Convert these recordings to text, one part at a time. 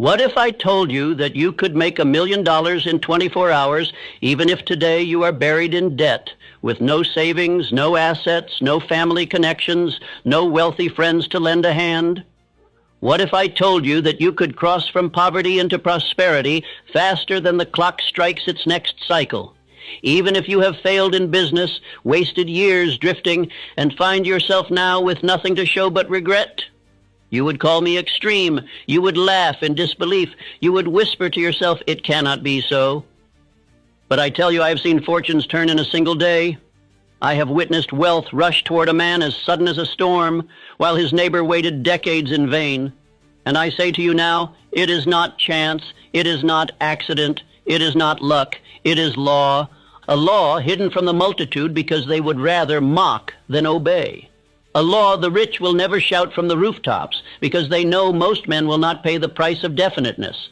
What if I told you that you could make $1,000,000 in 24 hours, even if today you are buried in debt, with no savings, no assets, no family connections, no wealthy friends to lend a hand? What if I told you that you could cross from poverty into prosperity faster than the clock strikes its next cycle, even if you have failed in business, wasted years drifting, and find yourself now with nothing to show but regret? You would call me extreme. You would laugh in disbelief. You would whisper to yourself, "It cannot be so." But I tell you, I have seen fortunes turn in a single day. I have witnessed wealth rush toward a man as sudden as a storm, while his neighbor waited decades in vain. And I say to you now, it is not chance, it is not accident, it is not luck, it is law, a law hidden from the multitude because they would rather mock than obey. A law the rich will never shout from the rooftops because they know most men will not pay the price of definiteness.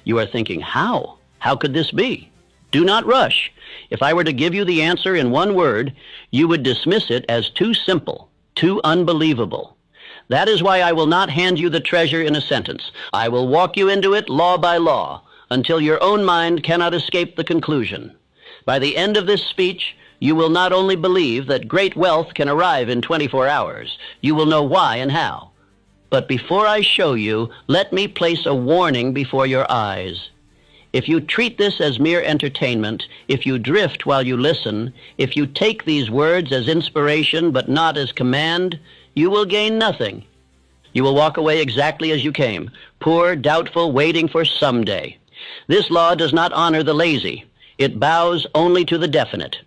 You are thinking, how? How could this be? Do not rush. If I were to give you the answer in one word, you would dismiss it as too simple, too unbelievable. That is why I will not hand you the treasure in a sentence. I will walk you into it law by law until your own mind cannot escape the conclusion. By the end of this speech, you will not only believe that great wealth can arrive in 24 hours, you will know why and how. But before I show you, let me place a warning before your eyes. If you treat this as mere entertainment, if you drift while you listen, if you take these words as inspiration but not as command, you will gain nothing. You will walk away exactly as you came, poor, doubtful, waiting for someday. This law does not honor the lazy. It bows only to the definite.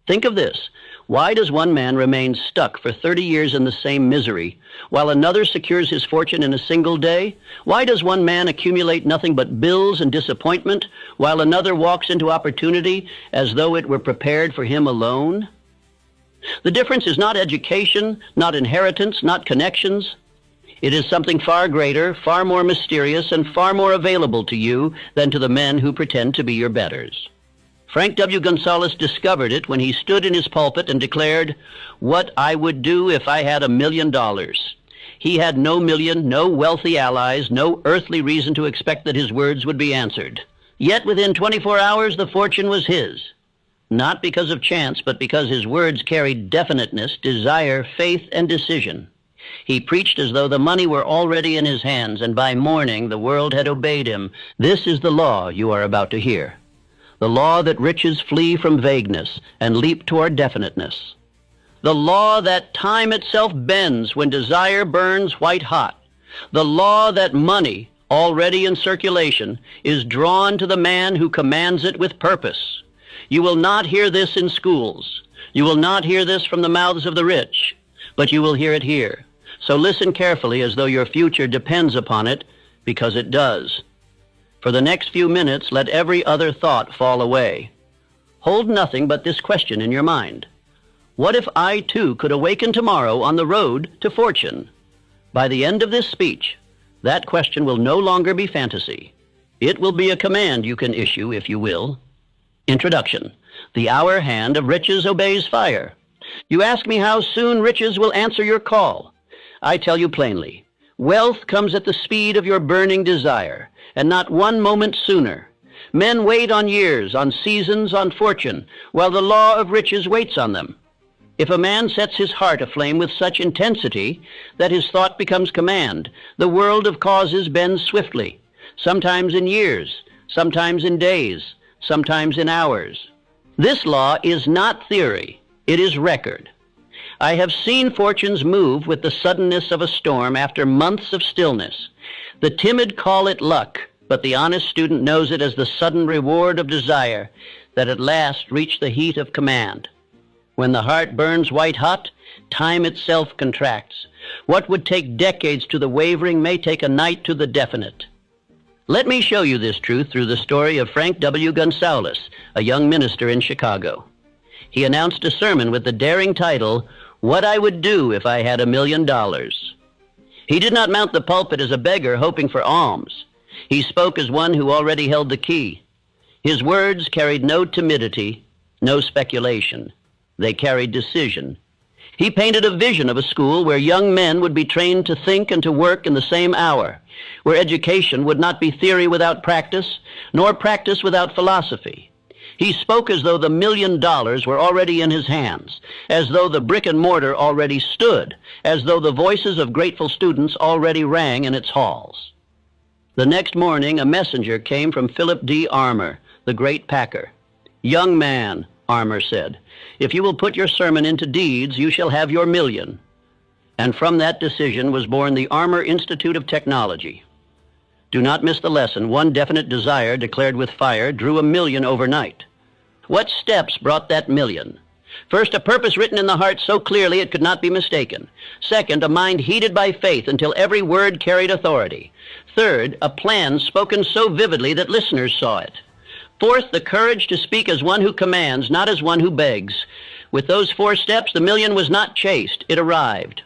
Think of this. Why does one man remain stuck for 30 years in the same misery, while another secures his fortune in a single day? Why does one man accumulate nothing but bills and disappointment, while another walks into opportunity as though it were prepared for him alone? The difference is not education, not inheritance, not connections. It is something far greater, far more mysterious, and far more available to you than to the men who pretend to be your betters. Frank W. Gonzalez discovered it when he stood in his pulpit and declared, "What I would do if I had $1,000,000. He had no million, no wealthy allies, no earthly reason to expect that his words would be answered. Yet within 24 hours the fortune was his. Not because of chance, but because his words carried definiteness, desire, faith, and decision. He preached as though the money were already in his hands, and by morning the world had obeyed him. This is the law you are about to hear. The law that riches flee from vagueness and leap toward definiteness. The law that time itself bends when desire burns white hot. The law that money, already in circulation, is drawn to the man who commands it with purpose. You will not hear this in schools. You will not hear this from the mouths of the rich, but you will hear it here. So listen carefully as though your future depends upon it, because it does. For the next few minutes, let every other thought fall away. Hold nothing but this question in your mind. What if I too could awaken tomorrow on the road to fortune? By the end of this speech, that question will no longer be fantasy. It will be a command you can issue, if you will. Introduction. The hour hand of riches obeys fire. You ask me how soon riches will answer your call. I tell you plainly, wealth comes at the speed of your burning desire, and not one moment sooner. Men wait on years, on seasons, on fortune, while the law of riches waits on them. If a man sets his heart aflame with such intensity that his thought becomes command, the world of causes bends swiftly, sometimes in years, sometimes in days, sometimes in hours. This law is not theory, it is record. I have seen fortunes move with the suddenness of a storm after months of stillness. The timid call it luck, but the honest student knows it as the sudden reward of desire that at last reached the heat of command. When the heart burns white hot, time itself contracts. What would take decades to the wavering may take a night to the definite. Let me show you this truth through the story of Frank W. Gonzalez, a young minister in Chicago. He announced a sermon with the daring title, "What I Would Do If I Had $1,000,000. He did not mount the pulpit as a beggar hoping for alms. He spoke as one who already held the key. His words carried no timidity, no speculation. They carried decision. He painted a vision of a school where young men would be trained to think and to work in the same hour, where education would not be theory without practice, nor practice without philosophy. He spoke as though the $1 million were already in his hands, as though the brick and mortar already stood, as though the voices of grateful students already rang in its halls. The next morning, a messenger came from Philip D. Armour, the great packer. "Young man," Armour said, "if you will put your sermon into deeds, you shall have your $1 million." And from that decision was born the Armour Institute of Technology. Do not miss the lesson. One definite desire declared with fire drew $1 million overnight. What steps brought that $1 million? First, a purpose written in the heart so clearly it could not be mistaken. Second, a mind heated by faith until every word carried authority. Third, a plan spoken so vividly that listeners saw it. Fourth, the courage to speak as one who commands, not as one who begs. With those 4 steps, the $1 million was not chased. It arrived.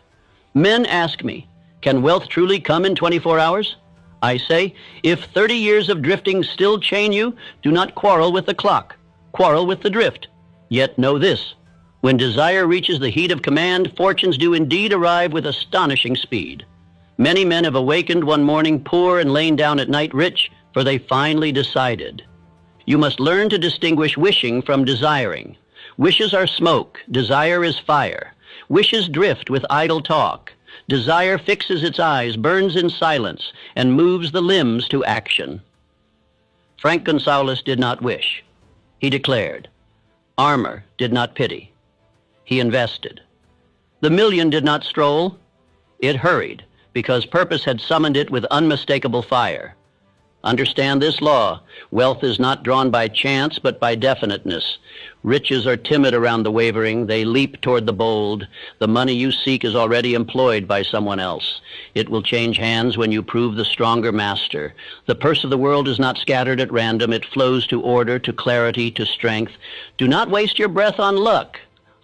Men ask me, can wealth truly come in 24 hours? I say, if 30 years of drifting still chain you, do not quarrel with the clock. Quarrel with the drift. Yet know this, when desire reaches the heat of command, fortunes do indeed arrive with astonishing speed. Many men have awakened one morning poor and lain down at night rich, for they finally decided. You must learn to distinguish wishing from desiring. Wishes are smoke, desire is fire. Wishes drift with idle talk. Desire fixes its eyes, burns in silence, and moves the limbs to action. Frank Gonzalez did not wish. He declared. Armour did not pity. He invested. The $1 million did not stroll. It hurried, because purpose had summoned it with unmistakable fire. Understand this law. Wealth is not drawn by chance, but by definiteness. Riches are timid around the wavering. They leap toward the bold. The money you seek is already employed by someone else. It will change hands when you prove the stronger master. The purse of the world is not scattered at random. It flows to order, to clarity, to strength. Do not waste your breath on luck.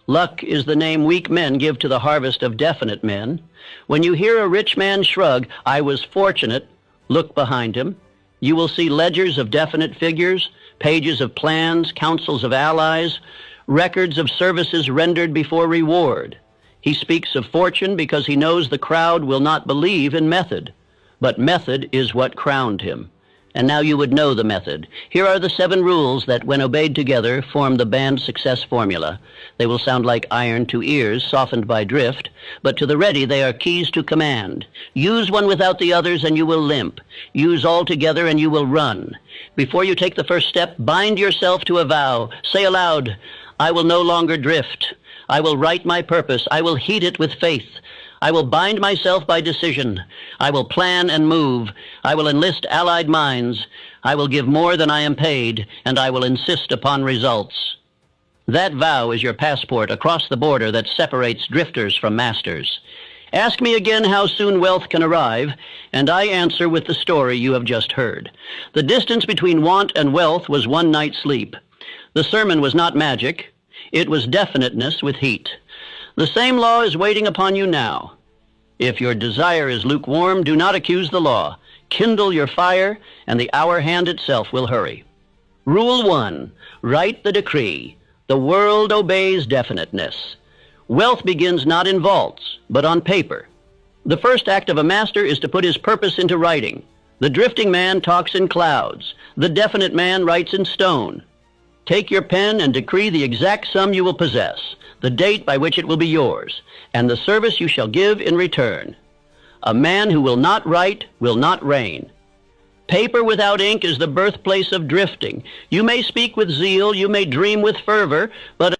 Luck is the name weak men give to the harvest of definite men. When you hear a rich man shrug, "I was fortunate," look behind him. You will see ledgers of definite figures, pages of plans, councils of allies, records of services rendered before reward. He speaks of fortune because he knows the crowd will not believe in method, but method is what crowned him. And now you would know the method. Here are the 7 rules that, when obeyed together, form the band success formula. They will sound like iron to ears, softened by drift, but to the ready they are keys to command. Use one without the others and you will limp. Use all together and you will run. Before you take the first step, bind yourself to a vow. Say aloud, I will no longer drift. I will write my purpose. I will heed it with faith. I will bind myself by decision. I will plan and move. I will enlist allied minds. I will give more than I am paid, and I will insist upon results. That vow is your passport across the border that separates drifters from masters. Ask me again how soon wealth can arrive, and I answer with the story you have just heard. The distance between want and wealth was 1 night's sleep. The sermon was not magic. It was definiteness with heat. The same law is waiting upon you now. If your desire is lukewarm, do not accuse the law. Kindle your fire, and the hour hand itself will hurry. Rule 1, write the decree. The world obeys definiteness. Wealth begins not in vaults, but on paper. The first act of a master is to put his purpose into writing. The drifting man talks in clouds. The definite man writes in stone. Take your pen and decree the exact sum you will possess, the date by which it will be yours, and the service you shall give in return. A man who will not write will not reign. Paper without ink is the birthplace of drifting. You may speak with zeal, you may dream with fervor, but